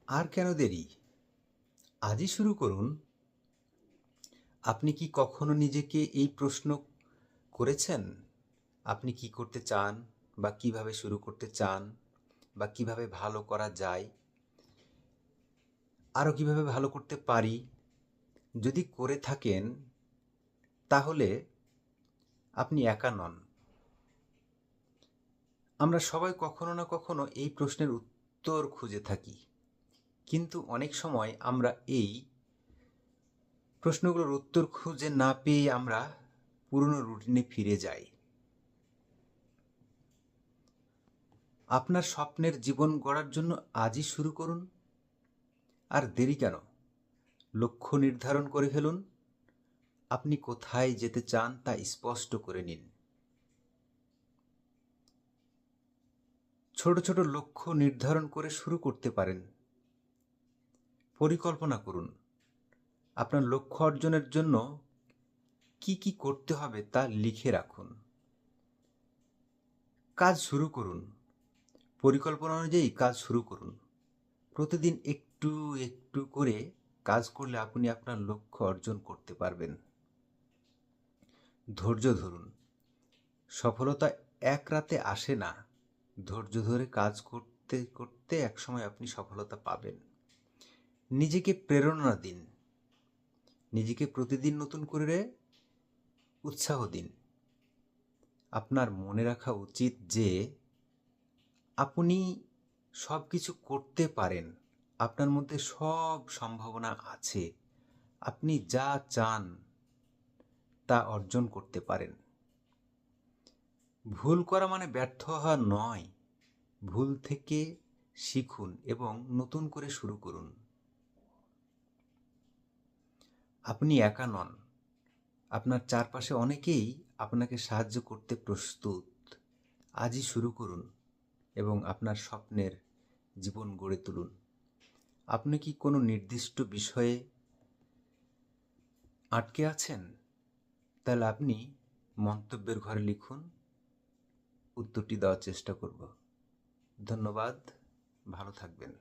আর কেন দেরি? আজই শুরু করুন। আপনি কি কখনো নিজেকে এই প্রশ্ন করেছেন? আপনি কি করতে চান বা কিভাবে শুরু করতে চান বা কিভাবে ভালো করা যায়? আরও কিভাবে ভালো করতে পারি? যদি করে থাকেন তাহলে আপনি একা নন। আমরা সবাই কখনো না কখনো এই প্রশ্নের উত্তর খুঁজে থাকি। কিন্তু অনেক সময় আমরা এই প্রশ্নগুলোর উত্তর খুঁজে না পেয়ে আমরা পুরনো রুটিনে ফিরে যাই। আপনার স্বপ্নের জীবন গড়ার জন্য আজই শুরু করুন। আর দেরি কেন? লক্ষ্য নির্ধারণ করে ফেলুন। আপনি কোথায় যেতে চান তা স্পষ্ট করে নিন। ছোট ছোট লক্ষ্য নির্ধারণ করে শুরু করতে পারেন। পরিকল্পনা করুন। আপনার লক্ষ্য অর্জনের জন্য কি কি করতে হবে তা লিখে রাখুন। কাজ শুরু করুন। পরিকল্পনা অনুযায়ী কাজ শুরু করুন। প্রতিদিন একটু একটু করে কাজ করলে আপনি আপনার লক্ষ্য অর্জন করতে পারবেন। ধৈর্য ধরুন। সফলতা এক রাতে আসে না। ধৈর্য ধরে কাজ করতে করতে একসময় আপনি সফলতা পাবেন। নিজেকে প্রেরণা দিন। নিজেকে প্রতিদিন নতুন করে উৎসাহ দিন। আপনার মনে রাখা উচিত যে আপনি সব কিছু করতে পারেন। আপনার মধ্যে সব সম্ভাবনা আছে। আপনি যা চান তা অর্জন করতে পারেন। ভুল করা মানে ব্যর্থ হওয়া নয়। ভুল থেকে শিখুন এবং নতুন করে শুরু করুন। আপনি একা নন। আপনার চারপাশে অনেকেই আপনাকে সাহায্য করতে প্রস্তুত। আজই শুরু করুন এবং আপনার স্বপ্নের জীবন গড়ে তুলুন। আপনি কি কোনো নির্দিষ্ট বিষয়ে আটকে আছেন? তাহলে আপনি মন্তব্যের ঘরে লিখুন। উত্তরটি দেওয়ার চেষ্টা করব। ধন্যবাদ। ভালো থাকবেন।